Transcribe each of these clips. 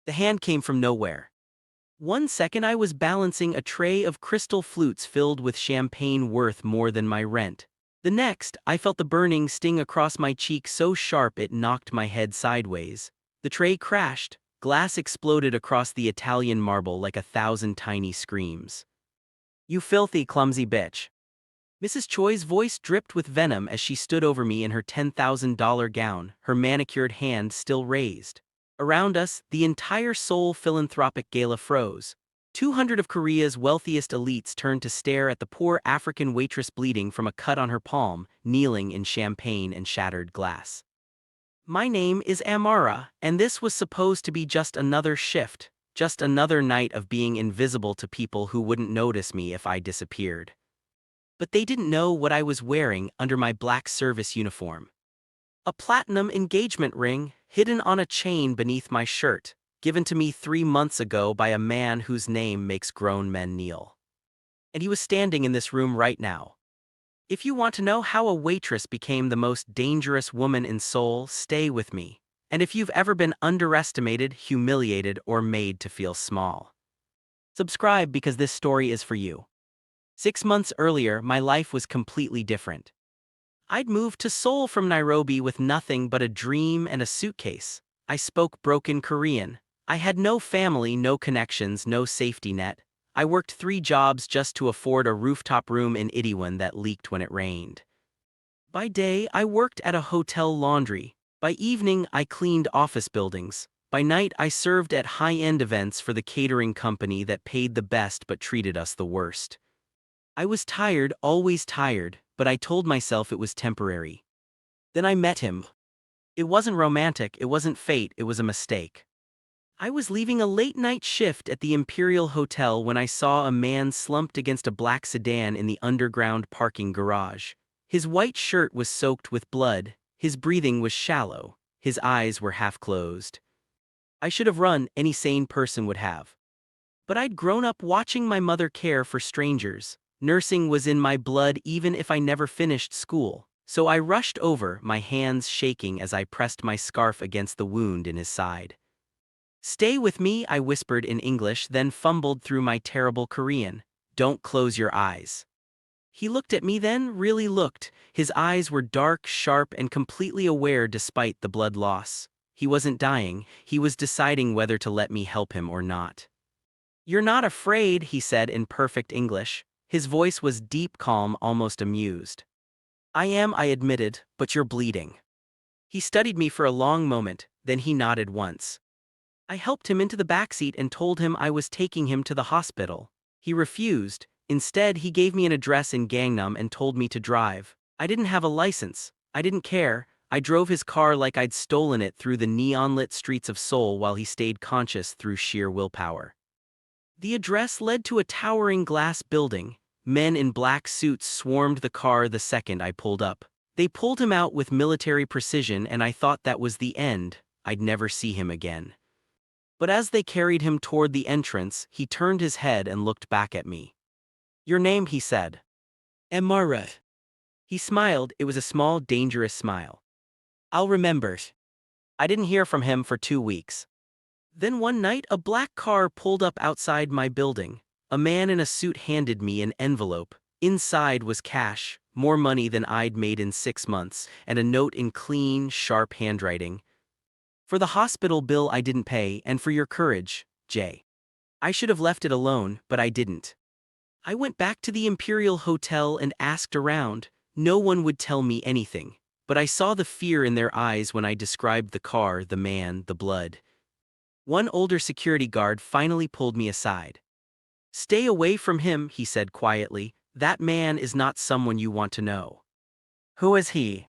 The hand came from nowhere. One second I was balancing a tray of crystal flutes filled with champagne worth more than my rent. The next, I felt the burning sting across my cheek so sharp it knocked my head sideways. The tray crashed. Glass exploded across the Italian marble like 1,000 tiny screams. "You filthy, clumsy bitch." Mrs. Choi's voice dripped with venom as she stood over me in her $10,000 gown, her manicured hand still raised. Around us, the entire Seoul philanthropic gala froze. 200 of Korea's wealthiest elites turned to stare at the poor African waitress bleeding from a cut on her palm, kneeling in champagne and shattered glass. My name is Amara, and this was supposed to be just another shift, just another night of being invisible to people who wouldn't notice me if I disappeared. But they didn't know what I was wearing under my black service uniform. A platinum engagement ring, hidden on a chain beneath my shirt, given to me 3 months ago by a man whose name makes grown men kneel. And he was standing in this room right now. If you want to know how a waitress became the most dangerous woman in Seoul, stay with me. And if you've ever been underestimated, humiliated, or made to feel small, subscribe because this story is for you. 6 months earlier, my life was completely different. I'd moved to Seoul from Nairobi with nothing but a dream and a suitcase. I spoke broken Korean. I had no family, no connections, no safety net. I worked 3 jobs just to afford a rooftop room in Itaewon that leaked when it rained. By day, I worked at a hotel laundry. By evening, I cleaned office buildings. By night, I served at high-end events for the catering company that paid the best but treated us the worst. I was tired, always tired, but I told myself it was temporary. Then I met him. It wasn't romantic, it wasn't fate, it was a mistake. I was leaving a late-night shift at the Imperial Hotel when I saw a man slumped against a black sedan in the underground parking garage. His white shirt was soaked with blood, his breathing was shallow, his eyes were half-closed. I should have run, any sane person would have. But I'd grown up watching my mother care for strangers. Nursing was in my blood even if I never finished school, so I rushed over, my hands shaking as I pressed my scarf against the wound in his side. "Stay with me," I whispered in English, then fumbled through my terrible Korean. "Don't close your eyes." He looked at me then, really looked. His eyes were dark, sharp, and completely aware despite the blood loss. He wasn't dying, he was deciding whether to let me help him or not. "You're not afraid," he said in perfect English. His voice was deep, calm, almost amused. "I am," I admitted, "but you're bleeding." He studied me for a long moment, then he nodded once. I helped him into the backseat and told him I was taking him to the hospital. He refused. Instead, he gave me an address in Gangnam and told me to drive. I didn't have a license. I didn't care. I drove his car like I'd stolen it through the neon-lit streets of Seoul while he stayed conscious through sheer willpower. The address led to a towering glass building. Men in black suits swarmed the car the second I pulled up. They pulled him out with military precision and I thought that was the end. I'd never see him again. But as they carried him toward the entrance, he turned his head and looked back at me. "Your name," he said. "Amara." He smiled, it was a small, dangerous smile. "I'll remember." I didn't hear from him for 2 weeks. Then one night, a black car pulled up outside my building. A man in a suit handed me an envelope. Inside was cash, more money than I'd made in 6 months, and a note in clean, sharp handwriting. "For the hospital bill I didn't pay, and for your courage, Jay." I should have left it alone, but I didn't. I went back to the Imperial Hotel and asked around. No one would tell me anything, but I saw the fear in their eyes when I described the car, the man, the blood. One older security guard finally pulled me aside. "Stay away from him," he said quietly. "That man is not someone you want to know." "Who is he?"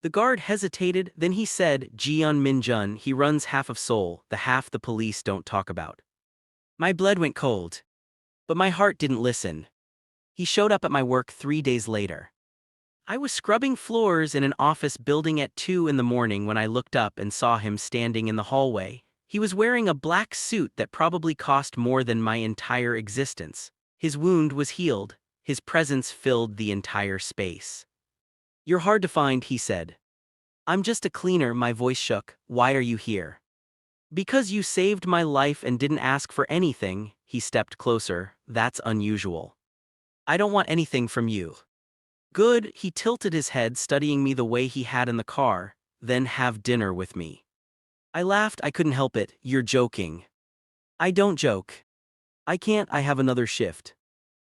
The guard hesitated, then he said, "Jeon Min-jun, he runs half of Seoul, the half the police don't talk about." My blood went cold. But my heart didn't listen. He showed up at my work 3 days later. I was scrubbing floors in an office building at 2 in the morning when I looked up and saw him standing in the hallway. He was wearing a black suit that probably cost more than my entire existence. His wound was healed. His presence filled the entire space. "You're hard to find," he said. "I'm just a cleaner," my voice shook. "Why are you here?" Because you saved my life and didn't ask for anything, he stepped closer. That's unusual. I don't want anything from you. Good, he tilted his head, studying me the way he had in the car. Then have dinner with me. I laughed, I couldn't help it. You're joking. I don't joke. I can't, I have another shift.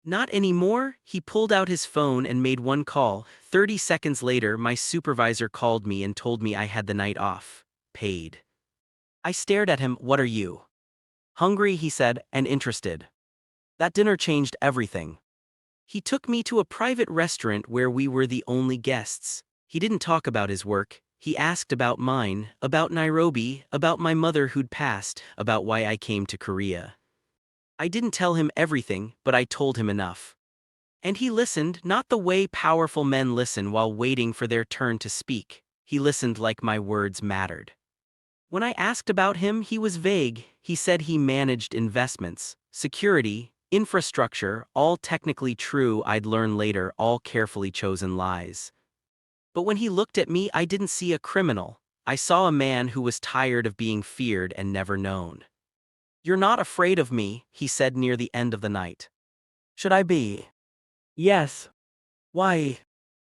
Not anymore, he pulled out his phone and made one call. 30 seconds later, my supervisor called me and told me I had the night off. Paid. I stared at him. What are you? Hungry, he said, and interested. That dinner changed everything. He took me to a private restaurant where we were the only guests. He didn't talk about his work. He asked about mine, about Nairobi, about my mother who'd passed, about why I came to Korea. I didn't tell him everything, but I told him enough. And he listened, not the way powerful men listen while waiting for their turn to speak. He listened like my words mattered. When I asked about him, he was vague. He said he managed investments, security, infrastructure, all technically true. I'd learn later, all carefully chosen lies. But when he looked at me, I didn't see a criminal. I saw a man who was tired of being feared and never known. You're not afraid of me, he said near the end of the night. Should I be? Yes. Why?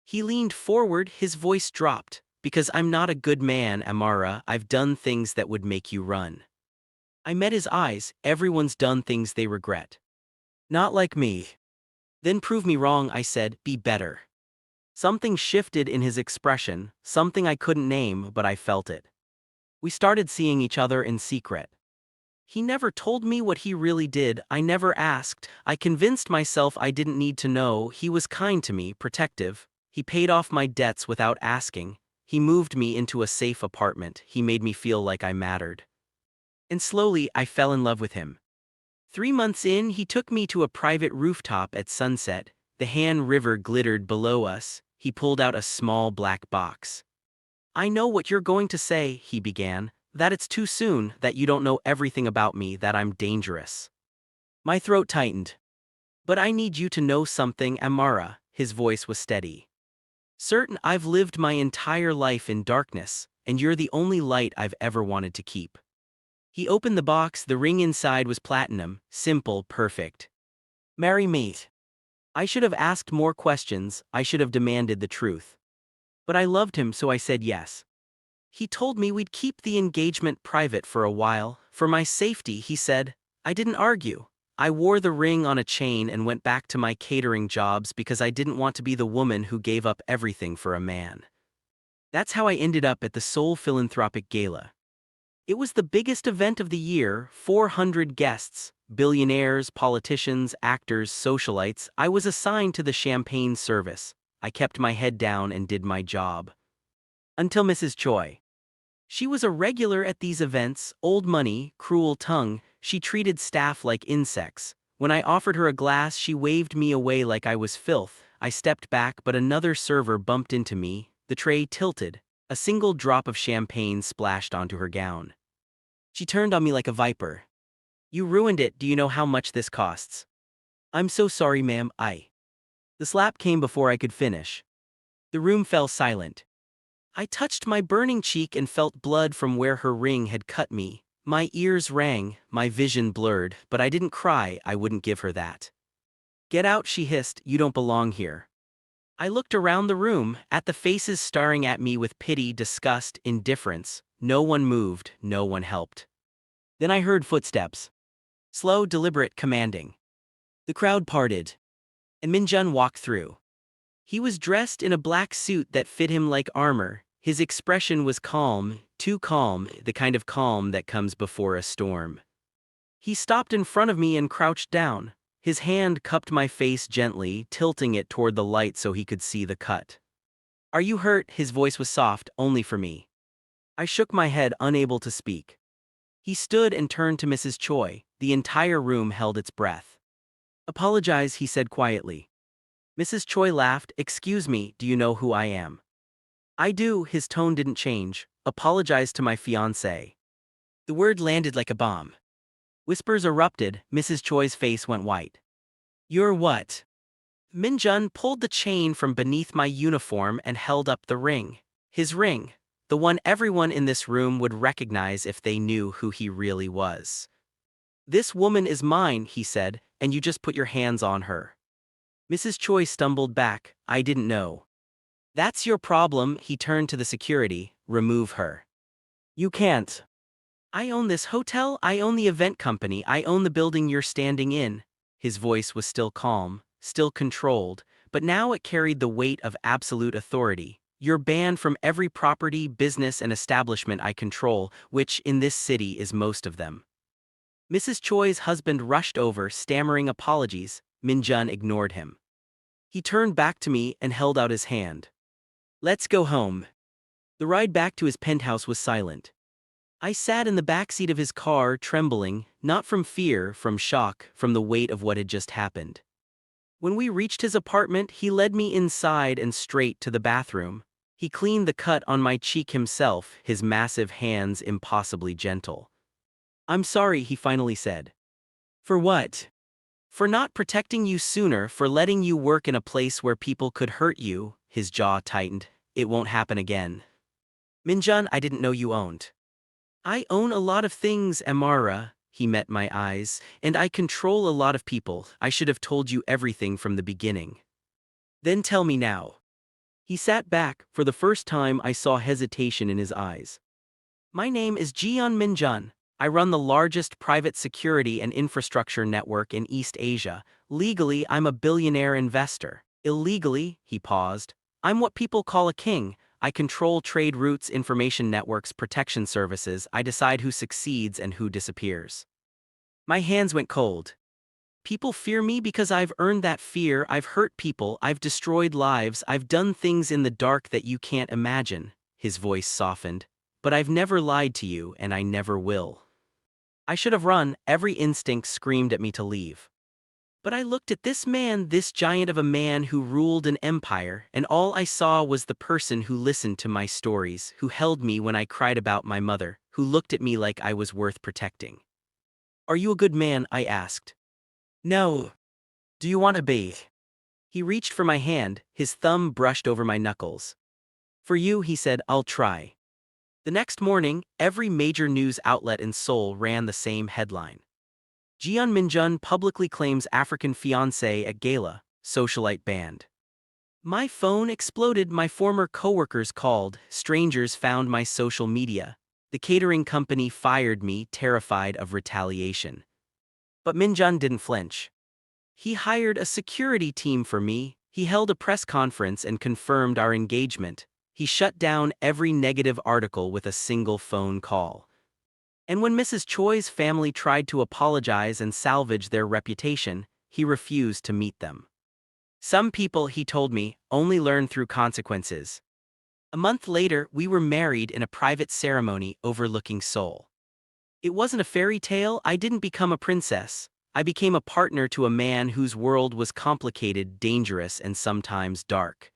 He leaned forward, his voice dropped. Because I'm not a good man, Amara. I've done things that would make you run. I met his eyes. Everyone's done things they regret. Not like me. Then prove me wrong, I said. Be better. Something shifted in his expression, something I couldn't name, but I felt it. We started seeing each other in secret. He never told me what he really did. I never asked. I convinced myself I didn't need to know. He was kind to me, protective. He paid off my debts without asking. He moved me into a safe apartment. He made me feel like I mattered. And slowly, I fell in love with him. 3 months in, he took me to a private rooftop at sunset. The Han River glittered below us. He pulled out a small black box. I know what you're going to say, he began. That it's too soon, that you don't know everything about me, that I'm dangerous. My throat tightened. But I need you to know something, Amara. His voice was steady. Certain, I've lived my entire life in darkness, and you're the only light I've ever wanted to keep. He opened the box. The ring inside was platinum, simple, perfect. Marry me. I should have asked more questions. I should have demanded the truth. But I loved him, so I said yes. He told me we'd keep the engagement private for a while. For my safety, he said. I didn't argue. I wore the ring on a chain and went back to my catering jobs because I didn't want to be the woman who gave up everything for a man. That's how I ended up at the Seoul Philanthropic Gala. It was the biggest event of the year, 400 guests, billionaires, politicians, actors, socialites. I was assigned to the champagne service. I kept my head down and did my job. Until Mrs. Choi. She was a regular at these events, old money, cruel tongue. She treated staff like insects. When I offered her a glass, she waved me away like I was filth. I stepped back, but another server bumped into me. The tray tilted. A single drop of champagne splashed onto her gown. She turned on me like a viper. You ruined it. Do you know how much this costs? I'm so sorry, ma'am. The slap came before I could finish. The room fell silent. I touched my burning cheek and felt blood from where her ring had cut me. My ears rang, my vision blurred, but I didn't cry. I wouldn't give her that. Get out, she hissed. You don't belong here. I looked around the room, at the faces staring at me with pity, disgust, indifference. No one moved, no one helped. Then I heard footsteps. Slow, deliberate, commanding. The crowd parted. And Min-jun walked through. He was dressed in a black suit that fit him like armor. His expression was calm, too calm, the kind of calm that comes before a storm. He stopped in front of me and crouched down. His hand cupped my face gently, tilting it toward the light so he could see the cut. Are you hurt? His voice was soft, only for me. I shook my head, unable to speak. He stood and turned to Mrs. Choi. The entire room held its breath. Apologize, he said quietly. Mrs. Choi laughed. Excuse me, do you know who I am? I do. His tone didn't change. Apologize to my fiance. The word landed like a bomb. Whispers erupted. Mrs. Choi's face went white. You're what? Min-jun pulled the chain from beneath my uniform and held up the ring. His ring. The one everyone in this room would recognize if they knew who he really was. "This woman is mine," he said, "and you just put your hands on her." Mrs. Choi stumbled back. "I didn't know." "That's your problem," he turned to the security. "Remove her." "You can't." "I own this hotel, I own the event company, I own the building you're standing in." His voice was still calm, still controlled, but now it carried the weight of absolute authority. "You're banned from every property, business, and establishment I control, which, in this city, is most of them." Mrs. Choi's husband rushed over, stammering apologies. Min-jun ignored him. He turned back to me and held out his hand. "Let's go home." The ride back to his penthouse was silent. I sat in the backseat of his car, trembling, not from fear, from shock, from the weight of what had just happened. When we reached his apartment, he led me inside and straight to the bathroom. He cleaned the cut on my cheek himself, his massive hands impossibly gentle. "I'm sorry," he finally said. "For what?" "For not protecting you sooner, for letting you work in a place where people could hurt you." His jaw tightened. "It won't happen again." "Min-jun, I didn't know you owned." "I own a lot of things, Amara." He met my eyes. "And I control a lot of people. I should have told you everything from the beginning." "Then tell me now." He sat back. For the first time I saw hesitation in his eyes. "My name is Jeon Min-jun. I run the largest private security and infrastructure network in East Asia. Legally, I'm a billionaire investor. Illegally," he paused, "I'm what people call a king. I control trade routes, information networks, protection services. I decide who succeeds and who disappears." My hands went cold. "People fear me because I've earned that fear. I've hurt people, I've destroyed lives, I've done things in the dark that you can't imagine." His voice softened. "But I've never lied to you, and I never will." I should have run. Every instinct screamed at me to leave. But I looked at this man, this giant of a man who ruled an empire, and all I saw was the person who listened to my stories, who held me when I cried about my mother, who looked at me like I was worth protecting. "Are you a good man?" I asked. "No. Do you want to be?" He reached for my hand, his thumb brushed over my knuckles. "For you," he said, "I'll try." The next morning, every major news outlet in Seoul ran the same headline. Jeon Min-jun publicly claims African fiancé at Gala, socialite banned. My phone exploded. My former coworkers called, strangers found my social media. The catering company fired me, terrified of retaliation. But Min-jun didn't flinch. He hired a security team for me. He held a press conference and confirmed our engagement. He shut down every negative article with a single phone call. And when Mrs. Choi's family tried to apologize and salvage their reputation, he refused to meet them. "Some people," he told me, "only learn through consequences." A month later, we were married in a private ceremony overlooking Seoul. It wasn't a fairy tale. I didn't become a princess. I became a partner to a man whose world was complicated, dangerous, and sometimes dark.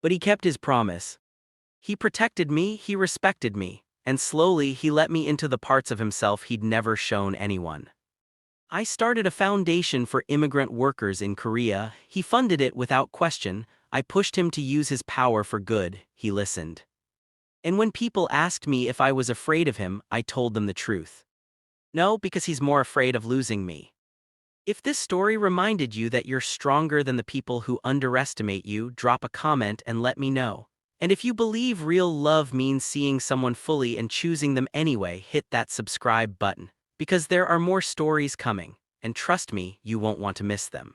But he kept his promise. He protected me, he respected me. And slowly he let me into the parts of himself he'd never shown anyone. I started a foundation for immigrant workers in Korea. He funded it without question. I pushed him to use his power for good. He listened. And when people asked me if I was afraid of him, I told them the truth. No, because he's more afraid of losing me. If this story reminded you that you're stronger than the people who underestimate you, drop a comment and let me know. And if you believe real love means seeing someone fully and choosing them anyway, hit that subscribe button, because there are more stories coming, and trust me, you won't want to miss them.